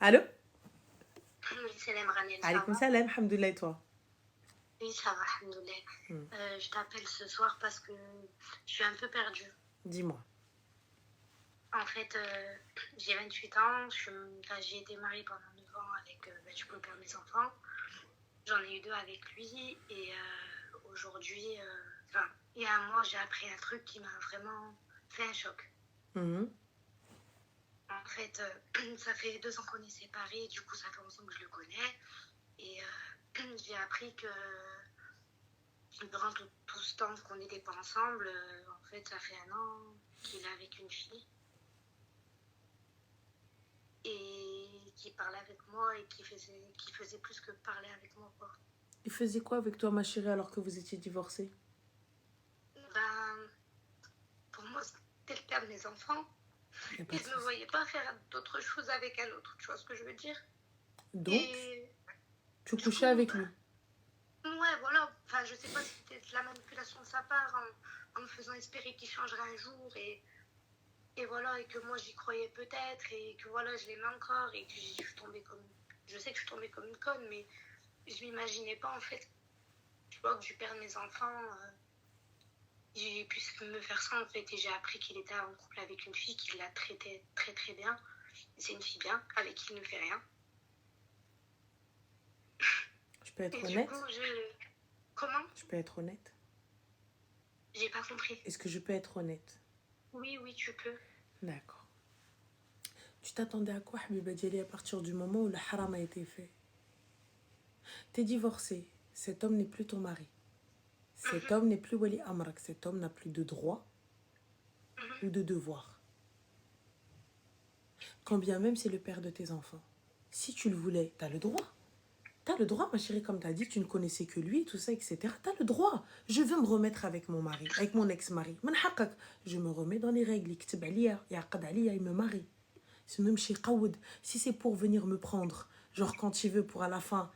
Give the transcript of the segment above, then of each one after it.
Allô? Oui, salam Ranel, ça Alaykoum va? salam, alhamdoulilah, et toi? Oui, ça va, alhamdoulilah. Je t'appelle ce soir parce que je suis un peu perdue. Dis-moi. En fait, j'ai 28 ans, j'ai été mariée pendant 9 ans avec du coup, le père de mes enfants. J'en ai eu 2 avec lui et aujourd'hui, il y a un mois, j'ai appris un truc qui m'a vraiment fait un choc. Mhm. En fait, ça fait 2 ans qu'on est séparés, du coup, ça fait 11 ans que je le connais. Et j'ai appris que durant tout ce temps qu'on n'était pas ensemble, en fait, ça fait 1 an qu'il est avec une fille et qui parlait avec moi et qui faisait plus que parler avec moi, quoi. Il faisait quoi avec toi, ma chérie, alors que vous étiez divorcés? Ben, pour moi, c'était le père de mes enfants. Y a pas Et de je ne me souci. voyais pas faire d'autres choses avec un autre, tu vois ce que je veux dire? Donc, Et tu du couchais coup, avec lui? ouais, voilà. Enfin, je sais pas si c'était de la manipulation de sa part en me faisant espérer qu'il changerait un jour et voilà, et que moi j'y croyais peut-être, et que voilà, je l'aimais encore, et que je suis tombée comme. Je sais que je suis tombée comme une conne, mais je m'imaginais pas en fait, tu vois, que du père de mes enfants, j'ai pu me faire ça en fait, et j'ai appris qu'il était en couple avec une fille qui l'a traité très très bien. C'est une fille bien, avec qui il ne fait rien. Je peux être Et du honnête? coup, Comment? Je peux être honnête? J'ai pas compris. Est-ce que je peux être honnête? Oui, oui, tu peux. D'accord. Tu t'attendais à quoi, Habiba Djali, à partir du moment où le haram a été fait? T'es divorcé. Cet homme n'est plus ton mari. Cet homme n'est plus Wali Amrak. Cet homme n'a plus de droit ou de devoir. Quand bien même c'est le père de tes enfants. Si tu le voulais, t'as le droit. T'as le droit, ma chérie, comme t'as dit, tu ne connaissais que lui, tout ça, etc. T'as le droit. Je veux me remettre avec mon mari, avec mon ex-mari. Je me remets dans les règles. Il me marie. Si c'est pour venir me prendre, genre quand il veut pour à la fin,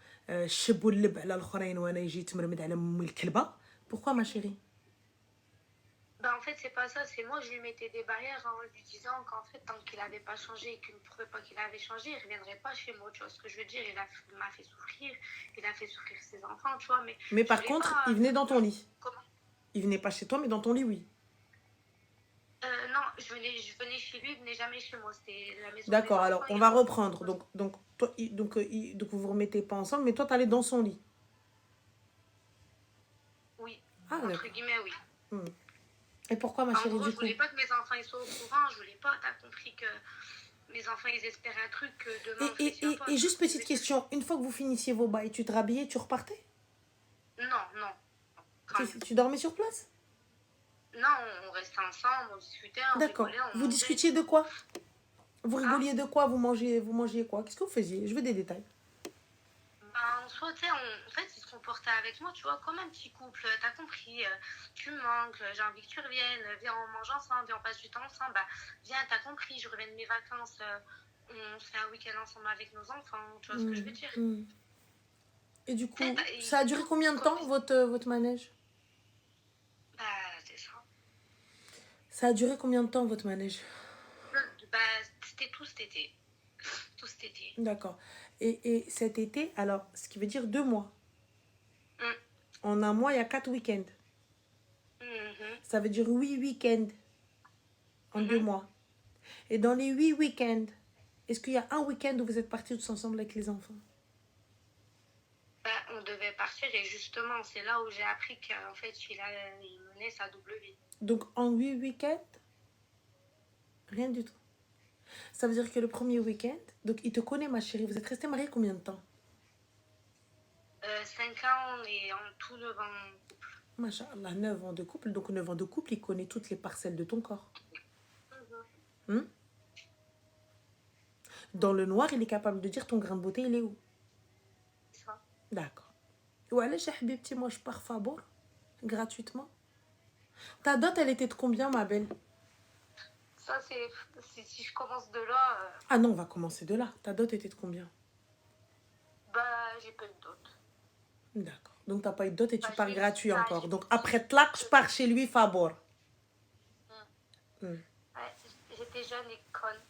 pourquoi, ma chérie? Ben, en fait, c'est pas ça. C'est moi, je lui mettais des barrières en lui disant qu'en fait, tant qu'il n'avait pas changé et qu'il ne prouvait pas qu'il avait changé, il ne reviendrait pas chez moi. Tu vois ce que je veux dire? Il m'a fait souffrir. Il a fait souffrir ses enfants, tu vois. Mais Mais je par voulais contre, pas. il venait dans ton lit. Comment? Il venait pas chez toi, mais dans ton lit, oui. Non, je venais chez lui, il venait jamais chez moi. C'était la maison de mes D'accord, alors enfants. on va reprendre. Donc vous vous remettez pas ensemble, mais toi, t'allais dans son lit. Oui, Ah, entre d'accord. guillemets, oui. Et pourquoi, ma En chérie, gros, du je coup? voulais pas que mes enfants ils soient au courant. Je voulais pas. T'as compris que mes enfants ils espèrent un truc que demain on fait pas. Et Tu vois juste ce que je veux petite dire? question, une fois que vous finissiez vos bails, tu te rhabillais, tu repartais? Non, non, quand même. Tu dormais sur place? Non, on restait ensemble, on discutait, on D'accord. rigolait, on Vous mangeait et discutiez de tout. quoi? Vous Hein? rigoliez de quoi? Vous mangiez quoi? Qu'est-ce que vous faisiez? Je veux des détails. Ben, en soi, tu sais, en fait, ils se comportaient avec moi, tu vois, comme un petit couple. T'as compris, tu me manques, j'ai envie que tu reviennes, viens, on mange ensemble, viens, on passe du temps ensemble. Bah, viens, t'as compris, je reviens de mes vacances, on fait un week-end ensemble avec nos enfants, tu vois ce que je veux dire? Et du Tu sais, coup, ça a duré combien de temps, votre manège? bah, c'est ça. Ça a duré combien de temps, votre manège? Bah, c'était tout cet été. Tout cet été. D'accord. Et cet été, alors, ce qui veut dire 2 mois. Mm. En un mois, il y a 4 week-ends. Mhm. Ça veut dire 8 week-ends en 2 mois. Et dans les 8 week-ends, est-ce qu'il y a un week-end où vous êtes partis tous ensemble avec les enfants? Bah, on devait partir et justement, c'est là où j'ai appris qu'en fait, il menait sa double vie. Donc, en 8 week-ends, rien du tout. Ça veut dire que le premier week-end, donc il te connaît, ma chérie. Vous êtes restés mariés combien de temps? 5 ans et en tout 9 ans. Masha'Allah, 9 ans de couple. Donc 9 ans de couple, il connaît toutes les parcelles de ton corps. Mhm. Dans le noir, il est capable de dire ton grain de beauté, il est où? C'est ça. D'accord. Voilà, chez Habibti, moi je pars Fabour, gratuitement. Ta dot, elle était de combien, ma belle? Ça, si je commence de là, Ah non, on va commencer de là. Ta dot était de combien? bah, j'ai pas de doute. D'accord. Donc t'as pas eu de dot et tu Bah, pars gratuit encore. j'ai Donc dit après Tlak, je pars chez lui, Fabour. Ouais, j'étais jeune et conne.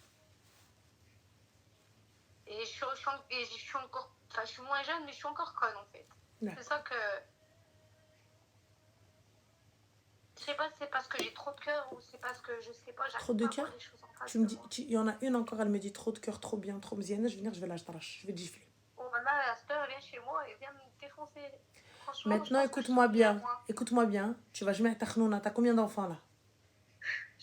Et je suis encore, enfin, je suis moins jeune, mais je suis encore conne en fait. D'accord. C'est ça que. Je sais pas si c'est parce que j'ai trop de cœur ou c'est parce que je sais pas, Trop j'arrive de pas à voir cœur? les choses en face Tu me de dis, moi. il y en a une encore, elle me dit trop de cœur, trop bien, trop mzienne. Je vais venir, je vais la je vais te gifler. Oh, là, la sœur vient chez moi et vient me défoncer. Franchement, je Maintenant, pense que je écoute-moi suis bien, bien. moi. Écoute-moi bien. Tu vas jamais ta khnouna. T'as combien d'enfants là?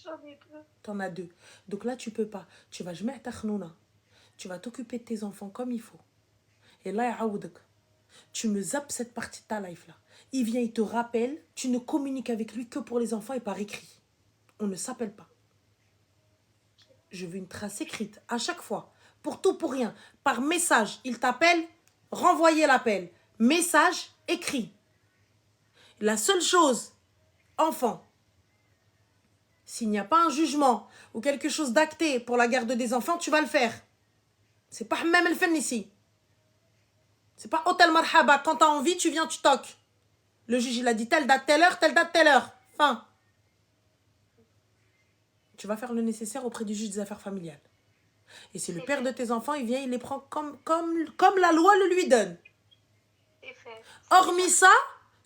J'en ai deux. T'en as 2. Donc là, tu peux pas. Tu vas jamais ta khnouna. Tu vas t'occuper de tes enfants comme il faut. Et là, yaoudak. Tu me zappes cette partie de ta life là. Il vient, il te rappelle. Tu ne communiques avec lui que pour les enfants et par écrit. On ne s'appelle pas. Je veux une trace écrite à chaque fois. Pour tout, pour rien. Par message, il t'appelle, renvoyez l'appel. Message écrit. La seule chose, enfant, s'il n'y a pas un jugement ou quelque chose d'acté pour la garde des enfants, tu vas le faire. C'est pas Hammam El Fenn ici. C'est pas Hôtel Marhaba. Quand t'as envie, tu viens, tu toques. Le juge, il a dit telle date, telle heure, telle date, telle heure. Fin. Tu vas faire le nécessaire auprès du juge des affaires familiales. Et c'est le père de tes enfants, il vient, il les prend comme la loi le lui donne. C'est fait. Hormis ça,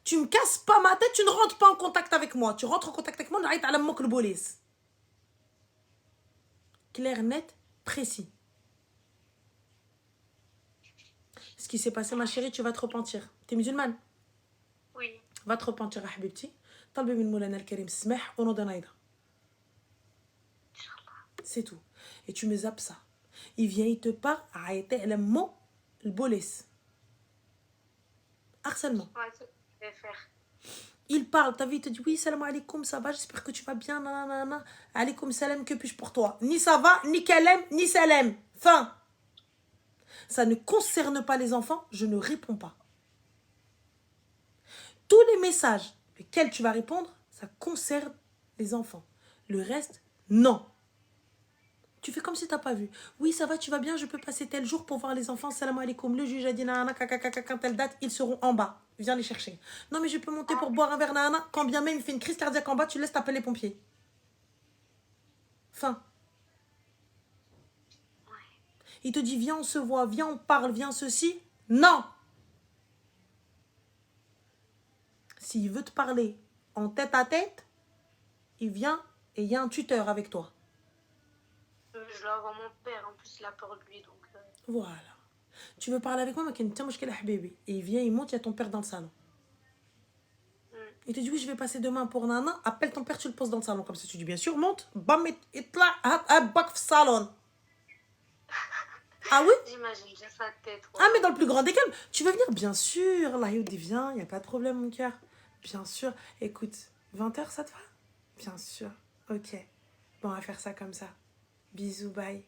tu me casses pas ma tête, tu ne rentres pas en contact avec moi. Tu rentres en contact avec moi, on arrête à la moque le police. Clair, net, précis. Ce qui s'est passé, ma chérie, tu vas te repentir. T'es musulmane? Oui. Va te repentir, Habibti. طلبي من مولانا الكريم السماح ونوض نايضة. C'est tout. Et tu me zappes ça. Il vient, il te parle, arrête le mot, le police. Harcèlement. Ouais, c'est ce que je vais faire. Il parle, ta vie, il te dit oui, salam alaikum, ça va, j'espère que tu vas bien, nanana. Alaikum salam, que puis-je pour toi? Ni ça va, ni kalem, ni salam. Fin. Ça ne concerne pas les enfants, je ne réponds pas. Tous les messages lesquels tu vas répondre, ça concerne les enfants. Le reste, non. Tu fais comme si tu n'as pas vu. Oui, ça va, tu vas bien, je peux passer tel jour pour voir les enfants. Salam alaikum. Le juge a dit, nanana, quand telle date, ils seront en bas. Viens les chercher. Non, mais je peux monter pour boire un verre, nanana. Quand bien même il fait une crise cardiaque en bas, tu laisses t'appeler les pompiers. Fin. Il te dit, viens, on se voit, viens, on parle, viens, ceci. Non. S'il veut te parler en tête à tête, il vient et il y a un tuteur avec toi. Je dois avoir mon père, en plus, il a peur de lui, donc... Voilà. Tu veux parler avec moi, mais et il vient, il monte, il y a ton père dans le salon. Il te dit, oui, je vais passer demain pour Nana. Appelle ton père, tu le poses dans le salon. Comme ça, tu dis, bien sûr, monte. Bam, et là, bac salon. Ah oui? J'imagine, j'ai sa tête. Ouais. Ah, mais dans le plus grand des calmes. Tu veux venir? Bien sûr. Là, il dit, viens, il n'y a pas de problème, mon cœur. Bien sûr. Écoute, 20h, ça te va? Bien sûr. Ok. Bon, on va faire ça comme ça. Bisous, bye.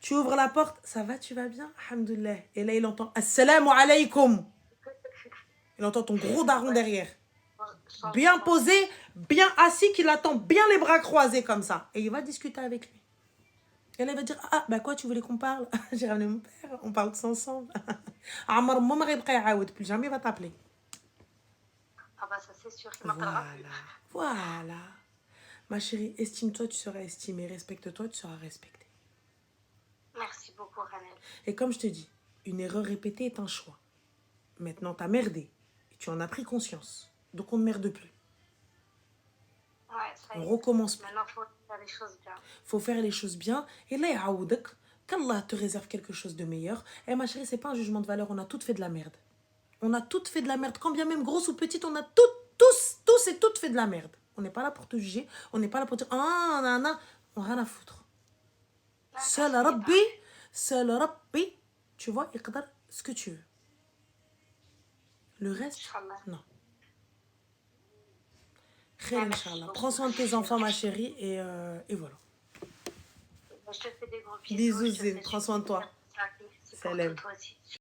Tu ouvres la porte, ça va, tu vas bien? Alhamdoulilah. Et là, il entend Assalamu alaikum. Il entend ton gros daron derrière. Bien posé, bien assis, qu'il attend bien les bras croisés comme ça. Et il va discuter avec lui. Et là, il va dire, ah, bah quoi, tu voulais qu'on parle? J'ai ramené mon père, on parle tous ensemble. Amar, mon mari, plus jamais il va t'appeler. Ah bah ça c'est sûr, il m'appellera plus. Voilà. Ma chérie, estime-toi, tu seras estimée. Respecte-toi, tu seras respectée. Merci beaucoup, Ranel. Et comme je te dis, une erreur répétée est un choix. Maintenant, t'as merdé. Et tu en as pris conscience. Donc, on ne merde plus. Ouais, ça y est. On recommence plus. Maintenant, il faut faire les choses bien. Faut faire les choses bien. Et là, yaoudak, qu'Allah te réserve quelque chose de meilleur. Et ma chérie, c'est pas un jugement de valeur. On a toutes fait de la merde. On a toutes fait de la merde. Quand bien même grosse ou petite, on a tous et toutes fait de la merde. On n'est pas là pour te juger. On n'est pas là pour dire, ah, nana. On n'a rien à foutre. Seul Rabbi, tu vois, il qadar ce que tu veux. Le reste, non. Khair, Inch'Allah. Prends soin de tes enfants, ma chérie, et voilà. Je te fais des gros bisous. Bisous, Zine. Prends soin de toi. Salam.